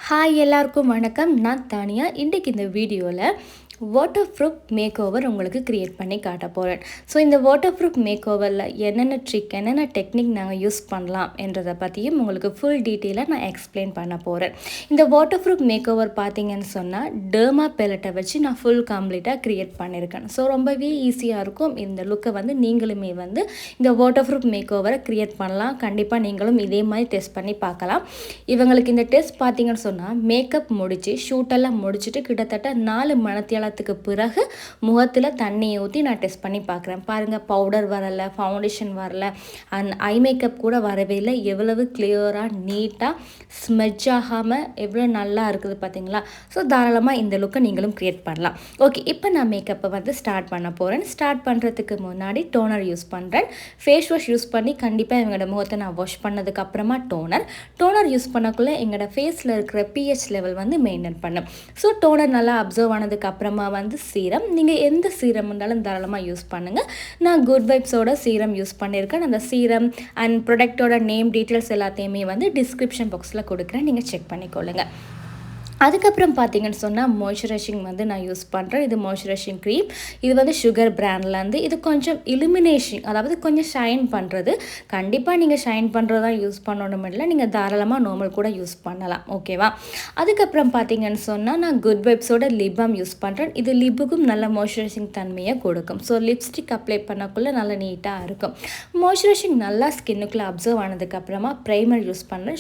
Hi எல்லாருக்கும் வணக்கம். நான் தானியா. இன்றைக்கி இந்த வீடியோவில் வாட்டர் ப்ரூஃப் மேக் ஓவர் உங்களுக்கு க்ரியேட் பண்ணி காட்ட போகிறேன். ஸோ இந்த வாட்டர் ப்ரூஃப் மேக் ஓவரில் என்னென்ன ட்ரிக் என்னென்ன டெக்னிக் நாங்கள் யூஸ் பண்ணலாம் என்றதை பற்றியும் உங்களுக்கு ஃபுல் டீட்டெயிலாக நான் எக்ஸ்பிளைன் பண்ண போகிறேன். இந்த வாட்டர் ப்ரூஃப் மேக் ஓவர் பார்த்தீங்கன்னு சொன்னால் டெர்மா பேலட்டை வச்சு நான் ஃபுல் கம்ப்ளீட்டாக க்ரியேட் பண்ணியிருக்கேன். ஸோ ரொம்பவே ஈஸியாக இருக்கும். இந்த லுக்கை நீங்களுமே இந்த வாட்டர் ப்ரூஃப் மேக் ஓவரை க்ரியேட் பண்ணலாம். கண்டிப்பாக நீங்களும் இதே மாதிரி டெஸ்ட் பண்ணி பார்க்கலாம். இவங்களுக்கு இந்த டெஸ்ட் பார்த்தீங்கன்னு சொன்னால் மேக்கப் முடித்து ஷூட்டெல்லாம் முடிச்சுட்டு கிட்டத்தட்ட 4 மணித்தியாலத்துக்கு பிறகு முகத்தில் தண்ணியை ஊற்றி நான் டெஸ்ட் பண்ணி பார்க்குறேன். பாருங்கள், பவுடர் வரலை, ஃபவுண்டேஷன் வரலை, அண்ட் ஐ மேக்கப் கூட வரவே இல்லை. எவ்வளவு கிளியராக நீட்டாக ஸ்மெட்ச் ஆகாமல் எவ்வளோ நல்லா இருக்குது பார்த்தீங்களா? ஸோ தாராளமாக இந்த லுக்கை நீங்களும் க்ரியேட் பண்ணலாம். ஓகே, இப்போ நான் மேக்கப்பை ஸ்டார்ட் பண்ண போகிறேன். ஸ்டார்ட் பண்ணுறதுக்கு முன்னாடி டோனர் யூஸ் பண்ணுறேன். ஃபேஸ் வாஷ் யூஸ் பண்ணி கண்டிப்பாக எங்களோட முகத்தை நான் வாஷ் பண்ணதுக்கப்புறமா டோனர் யூஸ் பண்ணக்குள்ளே எங்களோட ஃபேஸில் இருக்கிற பிஹெச் லெவல் மெயின்டைன் பண்ணும். ஸோ டோனர் நல்லா அப்சர்வ் ஆனதுக்கப்புறமா சீரம், நீங்கள் எந்த சீரம் இருந்தாலும் தாராளமாக யூஸ் பண்ணுங்கள். நான் குட் வைப்ஸோட சீரம் யூஸ் பண்ணியிருக்கேன். அந்த சீரம் அண்ட் ப்ராடக்டோட நேம் டீட்டெயில்ஸ் எல்லாத்தையுமே டிஸ்கிரிப்ஷன் பாக்ஸில் கொடுக்குறேன், நீங்கள் செக் பண்ணிக்கொள்ளுங்க. அதுக்கப்புறம் பார்த்தீங்கன்னு சொன்னால் மாய்ஸ்சரைசிங் நான் யூஸ் பண்ணுறேன். இது மாய்ஸ்சரைசிங் க்ரீம். இது சுகர் பிராண்ட்லேருந்து. இது கொஞ்சம் இலுமினேஷன், அதாவது கொஞ்சம் ஷைன் பண்ணுறது. கண்டிப்பாக நீங்கள் ஷைன் பண்ணுறது தான் யூஸ் பண்ணணும் இல்லை, நீங்கள் தாராளமாக நார்மல் கூட யூஸ் பண்ணலாம். ஓகேவா? அதுக்கப்புறம் பார்த்தீங்கன்னு சொன்னால் நான் குட் வைப்ஸோட லிப் பாம் யூஸ் பண்ணுறேன். இது லிப்புக்கும் நல்ல மாய்ஸ்சரைசிங் தன்மையை கொடுக்கும். ஸோ லிப்ஸ்டிக் அப்ளை பண்ணக்குள்ளே நல்லா நீட்டாக இருக்கும். மாய்ஸ்சரைசிங் நல்லா ஸ்கின்னுக்குள்ளே அப்சர்வ் ஆனதுக்கப்புறமா ப்ரைமர் யூஸ் பண்ணுறேன்.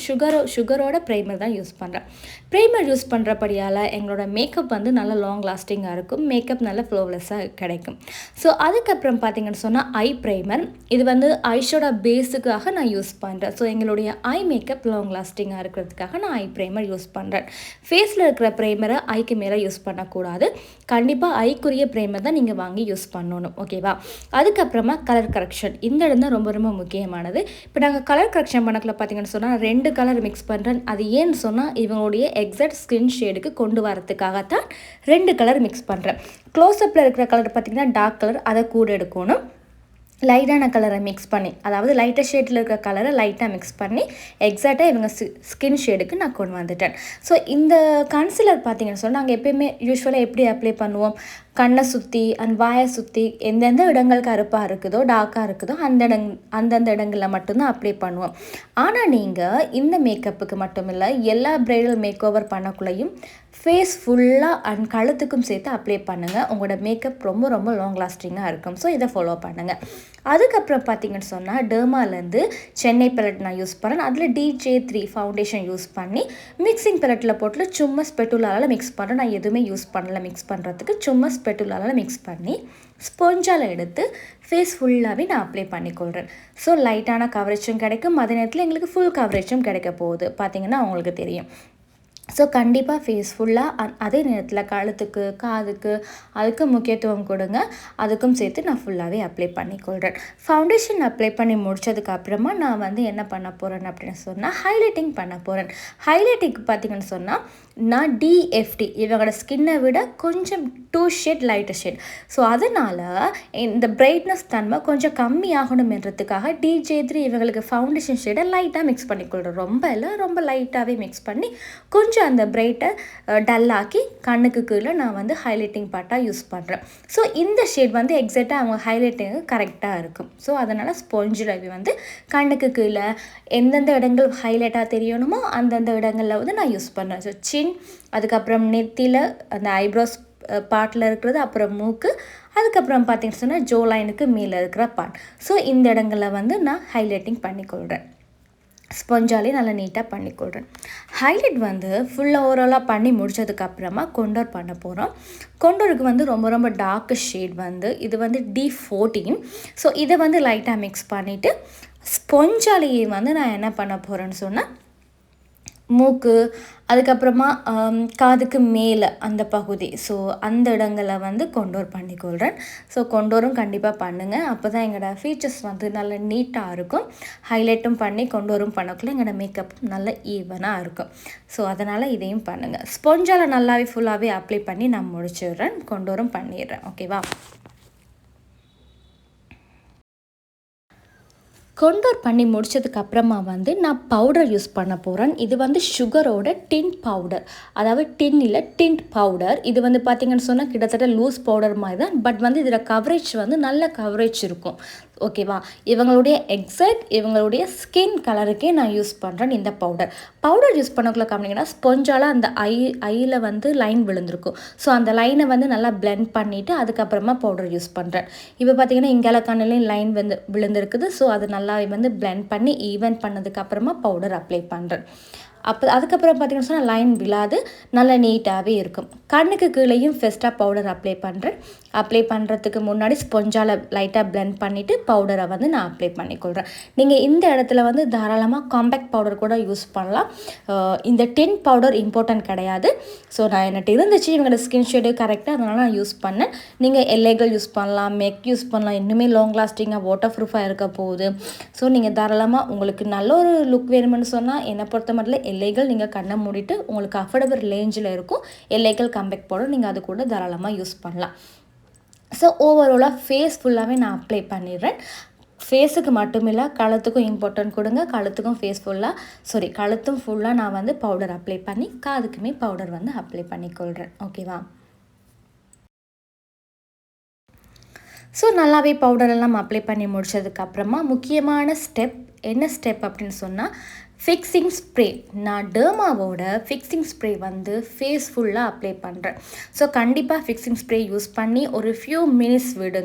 சுகரோட ப்ரைமர் தான் யூஸ் பண்ணுறேன். ப்ரைமர் யூஸ் பண்ணுறபடியால் எங்களோட மேக்கப் நல்ல லாங் லாஸ்டிங்காக இருக்கும். மேக்கப் நல்ல ஃப்ளோலெஸ்ஸாக கிடைக்கும். ஸோ அதுக்கப்புறம் பார்த்தீங்கன்னு சொன்னால் ஐ ப்ரைமர். இது ஐஷோட பேஸுக்காக நான் யூஸ் பண்ணுறேன். ஸோ எங்களுடைய ஐ மேக்கப் லாங் லாஸ்டிங்காக இருக்கிறதுக்காக நான் ஐ ப்ரைமர் யூஸ் பண்ணுறேன். ஃபேஸில் இருக்கிற ப்ரைமரை ஐக்கு மேலே யூஸ் பண்ணக்கூடாது. கண்டிப்பாக ஐக்குரிய ப்ரைமர் தான் நீங்கள் வாங்கி யூஸ் பண்ணணும். ஓகேவா? அதுக்கப்புறமா கலர் கரெக்ஷன். இந்த இடம் தான் ரொம்ப ரொம்ப முக்கியமானது. இப்போ நாங்கள் கலர் கரெக்ஷன் பண்ணக்குள்ள பார்த்தீங்கன்னு சொன்னால் 2 கலர் மிக்ஸ் பண்ணுறேன். அது ஏன்னு சொன்னால் இவங்களுடைய எக்ஸாக்ட் ஸ்கின் ஷேடுக்கு கொண்டு வரதுக்காகத்தான் 2 கலர் மிக்ஸ் பண்ணுறேன். க்ளோஸ்அப்பில் இருக்கிற கலர் பார்த்திங்கன்னா டார்க் கலர், அதை கூட எடுக்கணும். லைட்டான கலரை மிக்ஸ் பண்ணி, அதாவது லைட்டாக ஷேடில் இருக்கிற கலரை லைட்டாக மிக்ஸ் பண்ணி எக்ஸாக்டாக இவங்க ஸ்கின் ஷேடுக்கு நான் கொண்டு வந்துட்டேன். ஸோ இந்த கன்சிலர் பார்த்தீங்கன்னு சொன்னால் நாங்கள் எப்போயுமே யூஸ்வலாக எப்படி அப்ளை பண்ணுவோம், கண்ணை சுற்றி அண்ட் வாயை சுற்றி எந்தெந்த இடங்கள் கருப்பாக இருக்குதோ டார்க்காக இருக்குதோ அந்தந்த இடங்களில் மட்டும்தான் அப்ளை பண்ணுவோம். ஆனால் நீங்கள் இந்த மேக்கப்புக்கு மட்டும் இல்லை, எல்லா பிரைடல் மேக் ஓவர் பண்ணக்குள்ளேயும் ஃபேஸ் ஃபுல்லாக அண்ட் கழுத்துக்கும் சேர்த்து அப்ளை பண்ணுங்கள். உங்களோட மேக்கப் ரொம்ப ரொம்ப லாங் லாஸ்டிங்காக இருக்கும். ஸோ இதை ஃபாலோ பண்ணுங்கள். அதுக்கப்புறம் பார்த்தீங்கன்னு சொன்னால் டெர்மாலேருந்து சென்னை பேலட் நான் யூஸ் பண்ணேன். அதில் DJ3 ஃபவுண்டேஷன் யூஸ் பண்ணி மிக்சிங் பேலட்டில் போட்டு சும்மா ஸ்பெட்டுலால் மிக்ஸ் பண்ணுறேன். நான் எதுவுமே யூஸ் பண்ணலை மிக்ஸ் பண்ணுறதுக்கு. சும்மா ஸ்பெட்டுலால் மிக்ஸ் பண்ணி ஸ்பாஞ்சால் எடுத்து ஃபேஸ் ஃபுல்லாகவே நான் அப்ளை பண்ணிக்கொள்கிறேன். ஸோ லைட்டான கவரேஜும் கிடைக்கும், அதே நேரத்தில் எங்களுக்கு ஃபுல் கவரேஜும் கிடைக்க போகுது. பார்த்திங்கன்னா உங்களுக்கு தெரியும். ஸோ கண்டிப்பாக ஃபேஸ் ஃபுல்லாக அதே நேரத்தில் கழுத்துக்கு காதுக்கு அதுக்கு முக்கியத்துவம் கொடுங்க. அதுக்கும் சேர்த்து நான் ஃபுல்லாகவே அப்ளை பண்ணிக்கொள்கிறேன். ஃபவுண்டேஷன் அப்ளை பண்ணி முடித்ததுக்கப்புறமா நான் என்ன பண்ண போகிறேன் அப்படின்னு சொன்னால் ஹைலைட்டிங் பண்ண போகிறேன். ஹைலைட்டிங்க்கு பார்த்திங்கன்னு சொன்னால் நான் DFD இவங்களோட ஸ்கின்னை விட கொஞ்சம் 2 ஷேட் லைட்டர் ஷேட். ஸோ அதனால் இந்த பிரைட்னஸ் தன்மை கொஞ்சம் கம்மி ஆகணும்ன்றதுக்காக DJ3 இவங்களுக்கு ஃபவுண்டேஷன் ஷேடை லைட்டாக மிக்ஸ் பண்ணிக்கொள்கிறேன். ரொம்ப இல்லை, ரொம்ப லைட்டாகவே மிக்ஸ் பண்ணி கொஞ்சம் அந்த பிரைட்டை டல்லாக்கி கண்ணுக்கு கீழே நான் ஹைலைட்டிங் பார்ட்டாக யூஸ் பண்ணுறேன். ஸோ இந்த ஷேட் எக்ஸாக்டாக அவங்க ஹைலைட்டிங்கு கரெக்டாக இருக்கும். ஸோ அதனால் ஸ்பாஞ்சில் கண்ணுக்கு கீழே எந்தெந்த இடங்கள் ஹைலைட்டாக தெரியணுமோ அந்தந்த இடங்களில் நான் யூஸ் பண்ணுறேன். ஸோ சின், அதுக்கப்புறம் நெத்தியில் அந்த ஐப்ரோஸ் பார்ட்டில் இருக்கிறது, அப்புறம் மூக்கு, அதுக்கப்புறம் பார்த்திங்கன்னு சொன்னால் ஜோ லைனுக்கு மேலே இருக்கிற பார்ட். ஸோ இந்த இடங்களில் நான் ஹைலைட்டிங் பண்ணிக்கொள்கிறேன். ஸ்பாஞ்சாலே நல்லா நீட்டாக பண்ணிக்கொள்கிறேன். ஹைலைட் ஃபுல்லாக ஓவராலாக பண்ணி முடித்ததுக்கப்புறமா கொண்டோர் பண்ண போகிறோம். கொண்டோருக்கு ரொம்ப ரொம்ப டார்க் ஷேட் இது D14. ஸோ இதை லைட்டாக மிக்ஸ் பண்ணிவிட்டு ஸ்பாஞ்சாலேயே நான் என்ன பண்ண போகிறேன்னு சொன்னால் மூக்கு, அதுக்கப்புறமா காதுக்கு மேலே அந்த பகுதி, ஸோ அந்த இடங்களை கொண்டோர் பண்ணிக்கொள்கிறேன். ஸோ கொண்டோரும் கண்டிப்பாக பண்ணுங்கள். அப்போ தான் எங்களோட ஃபீச்சர்ஸ் நல்ல நீட்டாக இருக்கும். ஹைலைட்டும் பண்ணி கொண்டோரும் பண்ணக்குள்ள எங்களோட மேக்கப் நல்ல ஈவனாக இருக்கும். ஸோ அதனால் இதையும் பண்ணுங்கள். ஸ்பாஞ்சால் நல்லாவே ஃபுல்லாகவே அப்ளை பண்ணி நான் முடிச்சிடுறேன். கொண்டோரும் பண்ணிடுறேன். ஓகேவா? கொண்டோர் பண்ணி முடிச்சதுக்கு அப்புறமா வந்து நான் பவுடர் யூஸ் பண்ண போகிறேன். இது வந்து சுகரோட டின் பவுடர், அதாவது டின் இல்லை டின்ட் பவுடர். இது வந்து பார்த்திங்கன்னு சொன்னால் கிட்டத்தட்ட லூஸ் பவுடர் மாதிரி தான், பட் வந்து இதில் கவரேஜ் வந்து நல்ல கவரேஜ் இருக்கும். ஓகேவா? இவங்களுடைய எக்ஸாக்ட் இவங்களுடைய ஸ்கின் கலருக்கே நான் யூஸ் பண்ணுறேன் இந்த பவுடர் யூஸ் பண்ணக்குள்ள காமிங்கன்னா ஸ்பொஞ்சால் அந்த ஐயில் வந்து லைன் விழுந்திருக்கும். ஸோ அந்த லைனை வந்து நல்லா பிளெண்ட் பண்ணிவிட்டு அதுக்கப்புறமா பவுடர் யூஸ் பண்ணுறேன். இப்போ பார்த்திங்கன்னா இங்கால கண்ணிலையும் லைன் வந்து விழுந்திருக்குது. ஸோ அது நல்லா வந்து பிளெண்ட் பண்ணி ஈவன் பண்ணதுக்கப்புறமா பவுடர் அப்ளை பண்ணுறேன். அதுக்கப்புறம் பார்த்திங்கன்னா சொன்னால் லைன் விழாது, நல்லா நீட்டாகவே இருக்கும். கண்ணுக்கு கீழேயும் ஃபெஸ்ட்டாக பவுடர் அப்ளை பண்ணுறேன். அப்ளை பண்ணுறதுக்கு முன்னாடி ஸ்பொஞ்சால் லைட்டாக பிளெண்ட் பண்ணிவிட்டு பவுடரை வந்து நான் அப்ளை பண்ணிக்கொள்கிறேன். நீங்கள் இந்த இடத்துல வந்து தாராளமாக காம்பேக்ட் பவுடர் கூட யூஸ் பண்ணலாம். இந்த டின் பவுடர் இம்பார்ட்டன்ட் கிடையாது. ஸோ நான் என்னட்டு இருந்துச்சு இவங்களோட ஸ்கின் ஷேடு கரெக்டாக, அதனால் நான் யூஸ் பண்ணேன். நீங்கள் எல்லைகள் யூஸ் பண்ணலாம், மெக் யூஸ் பண்ணலாம், இன்னுமே லாங் லாஸ்டிங்காக வாட்டர் ப்ரூஃபாக இருக்க போகுது. ஸோ நீங்கள் தாராளமாக உங்களுக்கு நல்ல ஒரு லுக் வேணுமென்னு சொன்னால் என்னை பொறுத்த மட்டும் எல்லைகள் நீங்கள் கண்ணை மூடிட்டு உங்களுக்கு அஃபோர்டபிள் ரேஞ்சில் இருக்கும் எல்லைகள் காம்பேக்ட் பவுடர், நீங்கள் அது கூட தாராளமாக யூஸ் பண்ணலாம். ஸோ ஓவராலாக ஃபேஸ் ஃபுல்லாகவே நான் அப்ளை பண்ணிடுறேன். ஃபேஸுக்கு மட்டும் இல்லை கழுத்துக்கும் இம்பார்ட்டன்ட் கொடுங்க. கழுத்துக்கும் கழுத்தும் ஃபுல்லாக நான் வந்து பவுடர் அப்ளை பண்ணி காதுக்குமே பவுடர் வந்து அப்ளை பண்ணிக்கொள்கிறேன். ஓகேவா? ஸோ நல்லாவே பவுடரெல்லாம் அப்ளை பண்ணி முடிச்சதுக்கப்புறமா முக்கியமான ஸ்டெப் என்ன ஸ்டெப் அப்படின்னு சொன்னால் ஃபிக்ஸிங் ஸ்ப்ரே. நான் டெர்மாவோட ஃபிக்ஸிங் ஸ்ப்ரே வந்து ஃபேஸ் ஃபுல்லாக அப்ளை பண்ணுறேன். ஸோ கண்டிப்பாக ஃபிக்ஸிங் ஸ்ப்ரே யூஸ் பண்ணி ஒரு ஃபியூ மினிட்ஸ்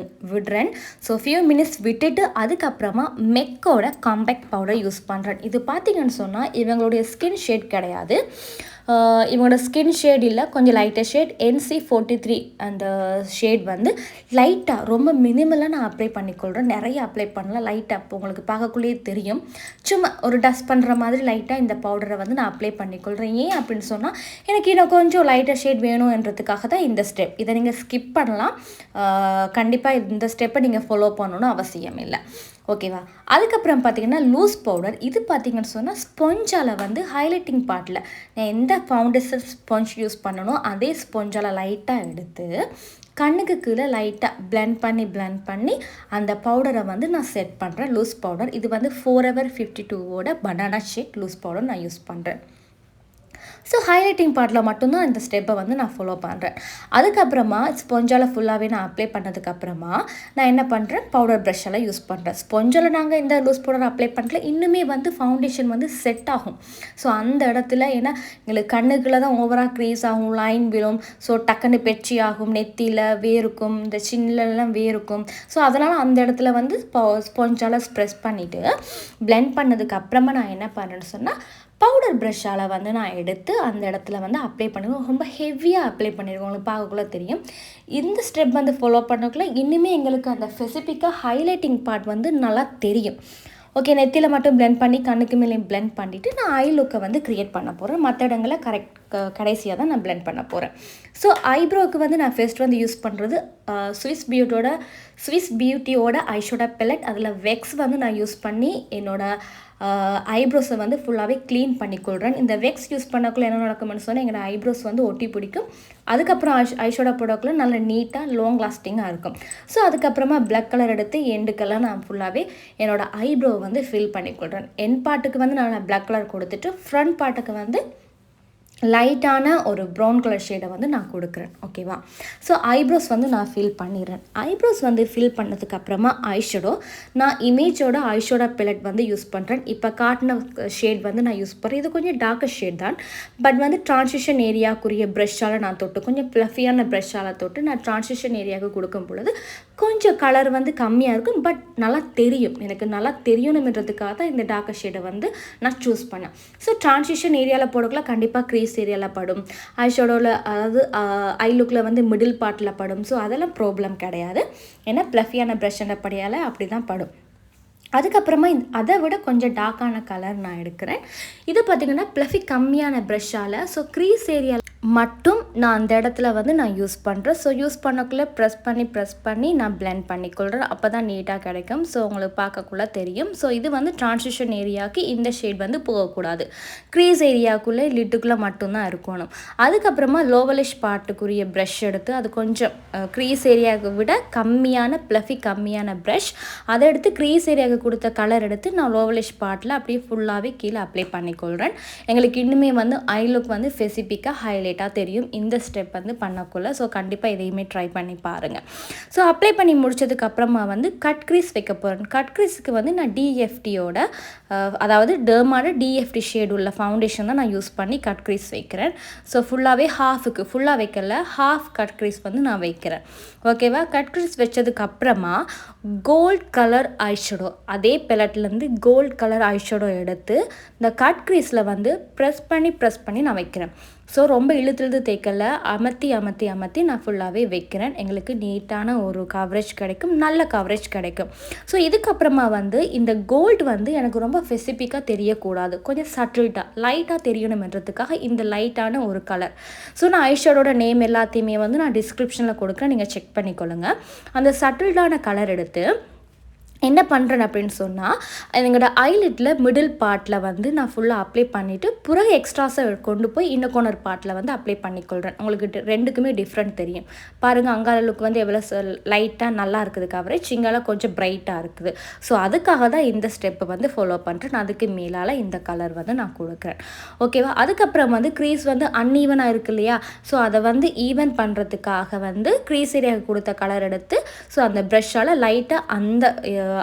விடுறேன். ஸோ ஃபியூ மினிட்ஸ் விட்டுட்டு அதுக்கப்புறமா மெக்கோட காம்பேக்ட் பவுடர் யூஸ் பண்ணுறேன். இது பார்த்திங்கன்னு சொன்னால் இவங்களுடைய ஸ்கின் ஷேட் கிடையாது, இவங்களோட ஸ்கின் ஷேட் இல்லை, கொஞ்சம் லைட்டாக ஷேட் NC43 அந்த ஷேட் வந்து லைட்டாக ரொம்ப மினிமலாக நான் அப்ளை பண்ணிக்கொள்கிறேன். நிறைய அப்ளை பண்ணலாம், லைட்டாக உங்களுக்கு பார்க்கக்குள்ளேயே தெரியும். சும்மா ஒரு டஸ்ட் பண்ணுற மாதிரி லைட்டாக இந்த பவுடரை வந்து நான் அப்ளை பண்ணிக்கொள்கிறேன். ஏன் அப்படின்னு சொன்னால் எனக்கு இன்னும் கொஞ்சம் லைட்டாக ஷேட் வேணுன்றதுக்காக தான் இந்த ஸ்டெப். இதை நீங்கள் ஸ்கிப் பண்ணலாம். கண்டிப்பாக இந்த ஸ்டெப்பை நீங்கள் ஃபாலோ பண்ணணும்னு அவசியம் இல்லை. ஓகேவா? அதுக்கப்புறம் பார்த்திங்கன்னா லூஸ் பவுடர். இது பார்த்திங்கன்னு சொன்னால் ஸ்பொஞ்சால் வந்து ஹைலைட்டிங் பார்ட்டில் நான் எந்த ஃபவுண்டேஷன் ஸ்பொஞ்ச் யூஸ் பண்ணணும் அதே ஸ்பொஞ்சால் லைட்டாக எடுத்து கண்ணுக்கு கீழே லைட்டாக பிளெண்ட் பண்ணி அந்த பவுடரை வந்து நான் செட் பண்ணுறேன். லூஸ் பவுடர் இது வந்து Forever 52 banana shade loose powder நான் யூஸ் பண்ணுறேன். ஸோ ஹைலைட்டிங் பார்ட்டில் மட்டும்தான் இந்த ஸ்டெப்பை வந்து நான் ஃபாலோ பண்ணுறேன். அதுக்கப்புறமா ஸ்பொஞ்சால் ஃபுல்லாகவே நான் அப்ளை பண்ணதுக்கப்புறமா நான் என்ன பண்ணுறேன், பவுடர் ப்ரஷ்ஷெல்லாம் யூஸ் பண்ணுறேன். ஸ்பொஞ்சால் நாங்கள் இந்த லூஸ் பவுடர் அப்ளை பண்ணல, இன்னுமே வந்து ஃபவுண்டேஷன் வந்து செட் ஆகும். ஸோ அந்த இடத்துல ஏன்னா எங்களுக்கு கண்ணுக்குள்ளே தான் ஓவராக க்ரீஸ் ஆகும், லைன் விழும், ஸோ டக்குன்னு பெச்சி ஆகும், நெத்தியில் வேருக்கும், இந்த சின்னலாம் வேருக்கும். ஸோ அதனால் அந்த இடத்துல வந்து ஸ்பொஞ்சால் ஸ்ப்ரெஸ் பண்ணிவிட்டு பிளெண்ட் பண்ணதுக்கப்புறமா நான் என்ன பண்ணுறேன்னு சொன்னால் பவுடர் ப்ரஷ்ஷால் வந்து நான் எடுத்து அந்த இடத்துல வந்து அப்ளை பண்ணிடுவோம். ரொம்ப ஹெவியாக அப்ளை பண்ணிடுவோம், உங்களுக்கு பார்க்கக்குள்ள தெரியும். இந்த ஸ்டெப் வந்து ஃபாலோ பண்ணக்குள்ள இன்னுமே எங்களுக்கு அந்த ஸ்பெசிஃபிக்காக ஹைலைட்டிங் பார்ட் வந்து நல்லா தெரியும். ஓகே, நெத்தியில் மட்டும் பிளெண்ட் பண்ணி கண்ணுக்கு மேலே பிளெண்ட் பண்ணிவிட்டு நான் ஐ லுக்கை வந்து க்ரியேட் பண்ண போகிறேன். மற்ற இடங்களை கடைசியாக தான் நான் பிளெண்ட் பண்ண போகிறேன். ஸோ ஐப்ரோவுக்கு வந்து நான் ஃபர்ஸ்ட் வந்து யூஸ் பண்ணுறது ஸ்விஸ் பியூட்டியோட ஐஷேடோ பெலட். அதில் வெக்ஸ் வந்து நான் யூஸ் பண்ணி என்னோடய ஐப்ரோஸை வந்து ஃபுல்லாகவே க்ளீன் பண்ணிக்கொள்கிறேன். இந்த வெக்ஸ் யூஸ் பண்ணக்குள்ள என்ன நடக்கும்னு சொன்னால் எங்களோட ஐப்ரோஸ் வந்து ஒட்டி பிடிக்கும். அதுக்கப்புறம் ஐஷேடோ போடக்குள்ள நல்ல நீட்டாக லாங் லாஸ்டிங்காக இருக்கும். ஸோ அதுக்கப்புறமா பிளாக் கலர் எடுத்து எண்டுக்கெல்லாம் நான் ஃபுல்லாகவே என்னோடய ஐப்ரோ வந்து ஃபில் பண்ணிக்கொள்கிறேன். என் பார்ட்டுக்கு வந்து நான் பிளாக் கலர் கொடுத்துட்டு ஃப்ரண்ட் பார்ட்டுக்கு வந்து லைட்டான ஒரு ப்ரௌன் கலர் ஷேடை வந்து நான் கொடுக்குறேன். ஓகேவா? ஸோ ஐப்ரோஸ் வந்து நான் ஃபில் பண்ணிடுறேன். ஐப்ரோஸ் வந்து ஃபில் பண்ணதுக்கப்புறமா ஐஷேடோ நான் இமேஜோட ஐஷேடோ பெலட் வந்து யூஸ் பண்ணுறேன். இப்போ காட்டின ஷேட் வந்து நான் யூஸ் பண்ணுறேன். இது கொஞ்சம் டார்க்கர் ஷேட் தான், பட் வந்து ட்ரான்சிஷன் ஏரியாக்குரிய ப்ரஷ்ஷால் நான் தொட்டு கொஞ்சம் ப்ளஃபியான ப்ரஷ்ஷால் தொட்டு நான் ட்ரான்சிஷன் ஏரியாவுக்கு கொடுக்கும் பொழுது கொஞ்சம் கலர் வந்து கம்மியாக இருக்கும், பட் நல்லா தெரியும். எனக்கு நல்லா தெரியணுன்றதுக்காக தான் இந்த டார்க்கர் ஷேடை வந்து நான் சூஸ் பண்ணேன். ஸோ ட்ரான்சிஷன் ஏரியாவில் போடக்குள்ள கண்டிப்பாக க்ரீஸ் ஏரியாவில் படும், ஐஷேடோவில் அதாவது ஐ லுக்கில் வந்து மிடில் பார்ட்டில் படும். ஸோ அதெல்லாம் ப்ராப்ளம் கிடையாது, ஏன்னா ப்ளஃபியான ப்ரஷ்ஷோட படியால் அப்படி தான் படும். அதுக்கப்புறமா அதை விட கொஞ்சம் டார்க்கான கலர் நான் எடுக்கிறேன். இது பார்த்திங்கன்னா ப்ளஃபி கம்மியான ப்ரஷ்ஷால் ஸோ க்ரீஸ் ஏரியாவில் மட்டும் நான் அந்த இடத்துல வந்து நான் யூஸ் பண்ணுறேன். ஸோ யூஸ் பண்ணக்குள்ளே ப்ரெஸ் பண்ணி நான் பிளெண்ட் பண்ணிக்கொள்கிறேன். அப்போ தான் நீட்டாக கிடைக்கும். ஸோ உங்களுக்கு பார்க்கக்குள்ள தெரியும். ஸோ இது வந்து ட்ரான்சிஷன் ஏரியாவுக்கு இந்த ஷேட் வந்து போகக்கூடாது. க்ரீஸ் ஏரியாவுக்குள்ளே லிட்டுக்குள்ளே மட்டும்தான் இருக்கணும். அதுக்கப்புறமா லோவலிஷ் பார்ட்டுக்குரிய ப்ரஷ் எடுத்து அது கொஞ்சம் க்ரீஸ் ஏரியாவுக்கு விட கம்மியான ப்ளஃபி கம்மியான ப்ரஷ் அதை எடுத்து க்ரீஸ் ஏரியாவுக்கு கொடுத்த கலர் எடுத்து நான் லோவலிஷ் பார்ட்டில் அப்படியே ஃபுல்லாகவே கீழே அப்ளை பண்ணிக்கொள்கிறேன். எங்களுக்கு இன்னுமே வந்து ஐ லுக் வந்து ஸ்பெசிஃபிக்காக ஹைலைட் தெரியும் இந்த ஸ்டெப் வந்து பண்ணக்குள்ள. ஸோ கண்டிப்பாக இதையுமே ட்ரை பண்ணி பாருங்கள். ஸோ அப்ளை பண்ணி முடிச்சதுக்கு அப்புறமா வந்து கட் க்ரீஸ் வைக்க போகிறேன். கட் க்ரீஸுக்கு வந்து நான் டிஎஃப்டியோட அதாவது டெர்மாவோட டிஎஃப்டி ஷேட் உள்ள ஃபவுண்டேஷன் தான் நான் யூஸ் பண்ணி கட் க்ரீஸ் வைக்கிறேன். ஸோ ஃபுல்லாகவே ஹாஃபுக்கு ஃபுல்லாக வைக்கல, ஹாஃப் கட் க்ரீஸ் வந்து நான் வைக்கிறேன். ஓகேவா? கட் க்ரீஸ் வச்சதுக்கு அப்புறமா கோல்ட் கலர் ஐஷேடோ, அதே பெலட்லேருந்து கோல்ட் கலர் ஐஷேடோ எடுத்து இந்த கட் க்ரீஸில் வந்து ப்ரெஸ் பண்ணி நான் வைக்கிறேன். ஸோ ரொம்ப இழுத்து தேய்க்கல, அமர்த்தி நான் ஃபுல்லாகவே வைக்கிறேன். எங்களுக்கு நீட்டான ஒரு கவரேஜ் கிடைக்கும், நல்ல கவரேஜ் கிடைக்கும். ஸோ இதுக்கப்புறமா வந்து இந்த கோல்டு வந்து எனக்கு ரொம்ப ஸ்பெசிஃபிக்காக தெரியக்கூடாது, கொஞ்சம் லைட்டாக தெரியணுன்றதுக்காக இந்த லைட்டான ஒரு கலர். ஸோ நான் ஐஷேடோட நேம் எல்லாத்தையுமே வந்து நான் டிஸ்கிரிப்ஷனில் கொடுக்குறேன், நீங்கள் செக் பண்ணிக்கொள்ளுங்க. அந்த சட்டில்டான கலர் எடுத்து என்ன பண்ணுறேன் அப்படின்னு சொன்னால், எங்களோட ஐலிட்டில் மிடில் பார்ட்டில் வந்து நான் ஃபுல்லாக அப்ளை பண்ணிவிட்டு பிறகு எக்ஸ்ட்ராஸை கொண்டு போய் இன்ன கார்னர் பார்ட்டில் வந்து அப்ளை பண்ணிக்கொள்கிறேன். உங்களுக்கு ரெண்டுக்குமே டிஃப்ரெண்ட் தெரியும் பாருங்கள். அங்காளுக்கு வந்து எவ்வளோ லைட்டாக நல்லா இருக்குது கவரேஜ், இங்கால கொஞ்சம் பிரைட்டாக இருக்குது. ஸோ அதுக்காக தான் இந்த ஸ்டெப்பை வந்து ஃபாலோ பண்ணுறேன். அதுக்கு மேலால் இந்த கலர் வந்து நான் கொடுக்குறேன். ஓகேவா? அதுக்கப்புறம் வந்து க்ரீஸ் வந்து அன்ஈவனாக இருக்குது இல்லையா? ஸோ அதை வந்து ஈவன் பண்ணுறதுக்காக வந்து க்ரீஸ் ஏரியாவுக்கு கொடுத்த கலர் எடுத்து ஸோ அந்த ப்ரஷ்ஷால் லைட்டாக அந்த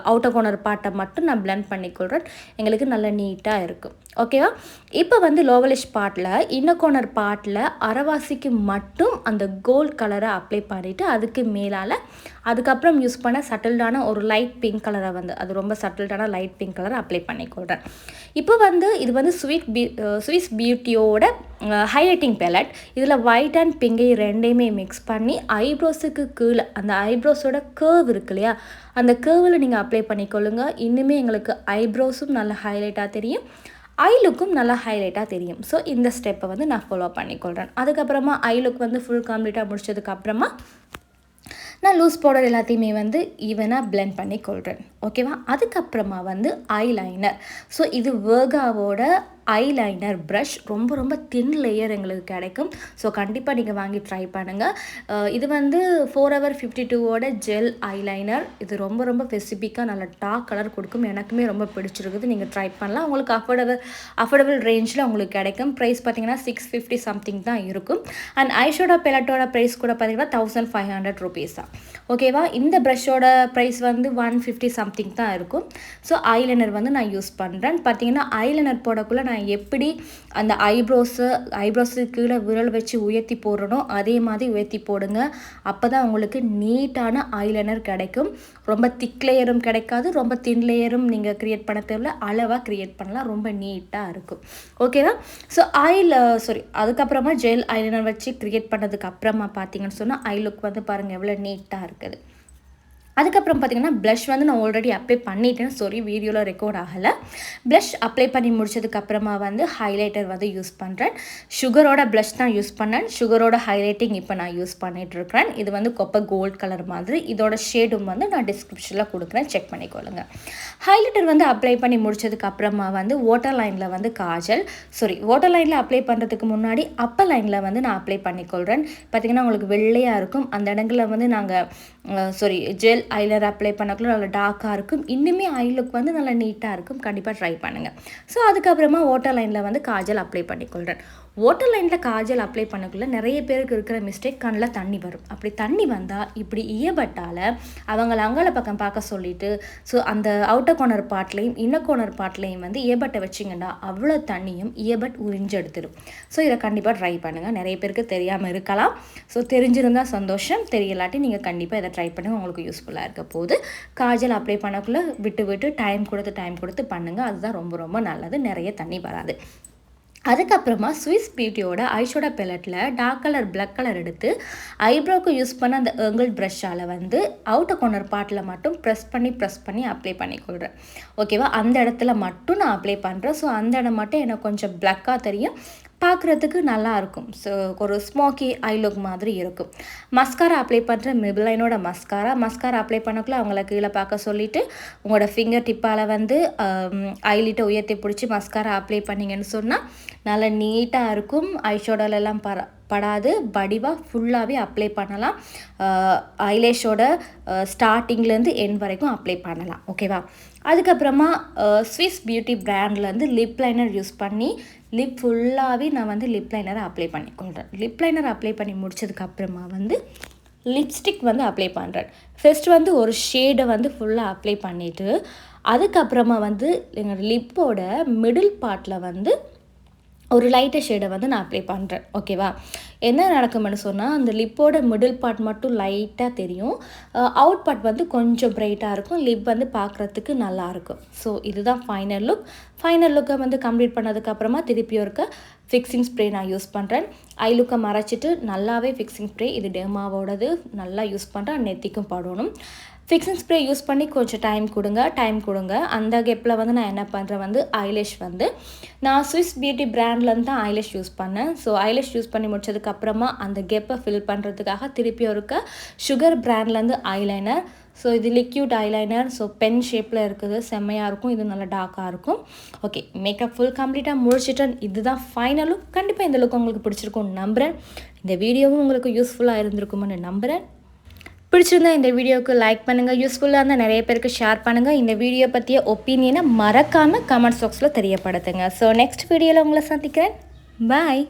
அவுட்டர் கார்னர் பார்ட்டை மட்டும் நான் பிளெண்ட் பண்ணிக்கொள்கிறேன். எங்களுக்கு நல்ல நீட்டாக இருக்கும். ஓகேவா? இப்போ வந்து லோவலிஷ் பார்ட்டில் இன்னர் கார்னர் பார்ட்டில் அரைவாசிக்கு மட்டும் அந்த கோல்ட் கலரை அப்ளை பண்ணிவிட்டு அதுக்கு மேலால் அதுக்கப்புறம் யூஸ் பண்ண சட்டில்டான ஒரு லைட் பிங்க் கலரை வந்து அது ரொம்ப சட்டில்டான லைட் பிங்க் கலரை அப்ளை பண்ணிக்கொள்கிறேன். இப்போ வந்து இது வந்து ஸ்விஸ் பியூட்டியோட ஹைலைட்டிங் பேலட். இதில் ஒயிட் அண்ட் பிங்கை ரெண்டையுமே மிக்ஸ் பண்ணி ஐப்ரோஸுக்கு கீழே அந்த ஐப்ரோஸோட கேர்வ் இருக்கு இல்லையா, அந்த கேர்வில் நீங்கள் அப்ளை பண்ணிக்கொள்ளுங்க. இன்னுமே எங்களுக்கு ஐப்ரோஸும் நல்ல ஹைலைட்டாக தெரியும், ஐ லுக்கும் நல்லா ஹைலைட்டாக தெரியும். ஸோ இந்த ஸ்டெப்பை வந்து நான் ஃபாலோ பண்ணிக்கொள்கிறேன். அதுக்கப்புறமா ஐ லுக் வந்து ஃபுல் கம்ப்ளீட்டாக முடிச்சதுக்கப்புறமா நான் லூஸ் பவுடர் எல்லாத்தையுமே வந்து ஈவனாக பிளெண்ட் பண்ணி கொள்கிறேன். ஓகேவா? அதுக்கப்புறமா வந்து ஐலைனர். ஸோ இது வேர்காவோட ஐலைனர் ப்ரஷ் ரொம்ப தின் லேயர் எங்களுக்கு கிடைக்கும். ஸோ கண்டிப்பாக நீங்கள் வாங்கி ட்ரை பண்ணுங்கள். இது வந்து 4 52ஓட ஜெல் ஐலைனர். இது ரொம்ப ஸ்பெசிஃபிக்காக நல்ல டார்க் கலர் கொடுக்கும். எனக்குமே ரொம்ப பிடிச்சிருக்குது. நீங்கள் ட்ரை பண்ணலாம். உங்களுக்கு அஃபோர்டபுள் ரேஞ்சில் உங்களுக்கு கிடைக்கும். ப்ரைஸ் பார்த்தீங்கன்னா 650 சம்திங் தான் இருக்கும். அண்ட் ஐஷேடோ பெலட்டோட ப்ரைஸ் கூட பார்த்தீங்கன்னா 1500 rupees தான். ஓகேவா? இந்த ப்ரஷோட ப்ரைஸ் வந்து 150 சம்திங் தான் இருக்கும். ஸோ ஐலைனர் வந்து நான் யூஸ் பண்ணுறேன். பார்த்தீங்கன்னா ஐலைனர் போடக்குள்ளே நான் எப்படி அந்த ஐப்ரோஸு கீழே விரல் வச்சு உயர்த்தி போடுறனோ அதே மாதிரி உயர்த்தி போடுங்க. அப்போ தான் உங்களுக்கு நீட்டான ஐலைனர் கிடைக்கும். ரொம்ப திக் லேயரும் கிடைக்காது, ரொம்ப தின் லேயரும் நீங்கள் க்ரியேட் பண்ண தேவையில்ல, அளவாக க்ரியேட் பண்ணலாம், ரொம்ப நீட்டாக இருக்கும். ஓகேவா? ஸோ அதுக்கப்புறமா ஜெல் ஐலைனர் வச்சு க்ரியேட் பண்ணதுக்கு அப்புறமா பார்த்தீங்கன்னு சொன்னால் ஐ லுக் வந்து பாருங்கள் எவ்வளோ நீட்டாக இருக்குது. அதுக்கப்புறம் பார்த்திங்கன்னா ப்ளஷ் வந்து நான் ஆல்ரெடி அப்ளை பண்ணிட்டேன். வீடியோவில் ரெக்கார்ட் ஆகலை. ப்ளஷ் அப்ளை பண்ணி முடிச்சதுக்கப்புறமா வந்து ஹைலைட்டர் வந்து யூஸ் பண்ணுறேன். சுகரோட ப்ளஷ் தான் யூஸ் பண்ணேன். சுகரோட ஹைலைட்டிங் இப்போ நான் யூஸ் பண்ணிகிட்ருக்கிறேன். இது வந்து கொப்பை கோல்ட் கலர் மாதிரி. இதோட ஷேடும் வந்து நான் டிஸ்கிரிப்ஷனில் கொடுக்குறேன், செக் பண்ணிக்கொள்ளுங்க. ஹைலைட்டர் வந்து அப்ளை பண்ணி முடிச்சதுக்கப்புறமா வந்து வாட்டர் லைனில் வந்து வாட்டர் லைனில் அப்ளை பண்ணுறதுக்கு முன்னாடி அப்பர் லைனில் வந்து நான் அப்ளை பண்ணிக்கொள்கிறேன். பார்த்திங்கன்னா உங்களுக்கு வெள்ளையாக இருக்கும். அந்த இடங்களில் வந்து நாங்கள் ஜெல் ஐலைனர் அப்ளை பண்ணக்குள்ள நல்லா டார்க்காக இருக்கும். இன்னுமே ஐ லுக் வந்து நல்லா நீட்டாக இருக்கும். கண்டிப்பாக ட்ரை பண்ணுங்கள். ஸோ அதுக்கப்புறமா வாட்டர் லைனில் வந்து காஜல் அப்ளை பண்ணிக்கொள்கிறேன். வாட்டர் லைனில் காஜல் அப்ளை பண்ணக்குள்ள நிறைய பேருக்கு இருக்கிற மிஸ்டேக், கண்ணில் தண்ணி வரும். அப்படி தண்ணி வந்தால் இப்படி ஈயப்பட்டால் அவங்கள அங்கால பக்கம் பார்க்க சொல்லிவிட்டு ஸோ அந்த அவுட்டர் கார்னர் பார்ட்லேயும் இன்னர் கார்னர் பார்ட்லேயும் வந்து ஈயப்பட்டை வச்சிங்கன்னா அவ்வளோ தண்ணியும் ஈயப்பட் உறிஞ்சு எடுத்துடும். ஸோ இதை கண்டிப்பாக ட்ரை பண்ணுங்கள். நிறைய பேருக்கு தெரியாமல் இருக்கலாம். ஸோ தெரிஞ்சிருந்தால் சந்தோஷம், தெரியலாட்டி நீங்கள் கண்டிப்பாக இதை ட்ரை பண்ணுங்கள். உங்களுக்கு யூஸ்ஃபுல்லாக இருக்க போது காஜல் அப்ளை பண்ணக்குள்ளே விட்டு டைம் கொடுத்து பண்ணுங்கள். அதுதான் ரொம்ப நல்லது, நிறைய தண்ணி வராது. அதுக்கப்புறமா ஸ்விஸ் பியூட்டியோட ஐஷேடோ பெலட்டில் டார்க் கலர் பிளாக் கலர் எடுத்து ஐப்ரோவுக்கு யூஸ் பண்ண அந்த ஏங்கிள் ப்ரஷ்ஷால் வந்து அவுட்டர் கார்னர் பார்ட்டில் மட்டும் ப்ரெஸ் பண்ணி அப்ளை பண்ணிக்கொள்கிறேன். ஓகேவா? அந்த இடத்துல மட்டும் நான் அப்ளை பண்ணுறேன். ஸோ அந்த இடம் மட்டும் எனக்கு கொஞ்சம் பிளாக்காக தெரியும். பார்க்குறதுக்கு நல்லாயிருக்கும். ஸோ ஒரு ஸ்மோக்கி ஐ லுக் மாதிரி இருக்கும். மஸ்காரா அப்ளை பண்ணுற மெபிலைனோட மஸ்காரா அப்ளை பண்ணக்குள்ள அவங்கள கீழே பார்க்க சொல்லிவிட்டு உங்களோட ஃபிங்கர் டிப்பால் வந்து ஐலிட்டை உயர்த்தி பிடிச்சி மஸ்காரா அப்ளை பண்ணிங்கன்னு சொன்னால் நல்லா நீட்டாக இருக்கும். ஐஷேடோலெல்லாம் படாது, வடிவாக ஃபுல்லாகவே அப்ளை பண்ணலாம். ஐலேஷோட ஸ்டார்டிங்லேருந்து எண்ட் வரைக்கும் அப்ளை பண்ணலாம். ஓகேவா? அதுக்கப்புறமா ஸ்விஸ் பியூட்டி பிராண்ட்லேருந்து லிப் லைனர் யூஸ் பண்ணி லிப் ஃபுல்லாகவே நான் வந்து லிப் லைனரை அப்ளை பண்ணிக்கொள்கிறேன். லிப் லைனர் அப்ளை பண்ணி முடிச்சதுக்கப்புறமா வந்து லிப்ஸ்டிக் வந்து அப்ளை பண்ணுறேன். ஃபஸ்ட்டு வந்து ஒரு ஷேடை வந்து ஃபுல்லாக அப்ளை பண்ணிவிட்டு அதுக்கப்புறமா வந்து எங்கள் லிப்போட மிடில் பார்ட்டில் வந்து ஒரு லைட்டர் ஷேடை வந்து நான் அப்ளை பண்ணுறேன். ஓகேவா? என்ன நடக்கும்னு சொன்னால் அந்த லிப்போட மிடில் பார்ட் மட்டும் லைட்டாக தெரியும், அவுட் பார்ட் வந்து கொஞ்சம் பிரைட்டாக இருக்கும், லிப் வந்து பார்க்குறதுக்கு நல்லாயிருக்கும். ஸோ இதுதான் ஃபைனல் லுக்கை வந்து கம்ப்ளீட் பண்ணதுக்கப்புறமா திருப்பி ஒருக்க ஃபிக்ஸிங் ஸ்ப்ரே நான் யூஸ் பண்ணுறேன். ஐ லுக்கை மறைச்சிட்டு நல்லாவே ஃபிக்ஸிங் ஸ்ப்ரே, இது டெர்மாவோடது, நல்லா யூஸ் பண்ணுறேன். நெத்திக்கும் படணும். ஃபிக்ஸிங் ஸ்ப்ரே யூஸ் பண்ணி கொஞ்சம் டைம் கொடுங்க. அந்த கேப்பில் வந்து நான் என்ன பண்ணுறேன் வந்து ஐலேஷ் வந்து நான் ஸ்விஸ் பியூட்டி பிராண்ட்லேருந்து தான் ஐலேஷ் யூஸ் பண்ணேன். ஸோ ஐலேஷ் யூஸ் பண்ணி முடிச்சதுக்கப்புறமா அந்த கேப்பை ஃபில் பண்ணுறதுக்காக திருப்பி ஒருக்க சுகர் பிராண்ட்லேருந்து ஐலைனர். ஸோ இது லிக்யூட் ஐலைனர். ஸோ பென் ஷேப்பில் இருக்குது, செம்மையாக இருக்கும். இது நல்லா டார்க்காக இருக்கும். ஓகே, மேக்கப் ஃபுல் கம்ப்ளீட்டாக முடிச்சிட்டேன். இதுதான் ஃபைனல் லுக். கண்டிப்பாக இந்த லுக் உங்களுக்கு பிடிச்சிருக்கும்னு நம்புகிறேன். இந்த வீடியோவும் உங்களுக்கு யூஸ்ஃபுல்லாக இருந்திருக்கும்னு நம்புகிறேன். பிடிச்சிருந்தா இந்த வீடியோவுக்கு லைக் பண்ணுங்கள், யூஸ்ஃபுல்லாக இருந்தால் நிறைய பேருக்கு ஷேர் பண்ணுங்கள். இந்த வீடியோ பற்றிய ஒப்பீனியனை மறக்காமல் கமெண்ட் பாக்ஸில் தெரியப்படுத்துங்க. ஸோ நெக்ஸ்ட் வீடியோவில் உங்களை சந்திக்கிறேன். பாய்.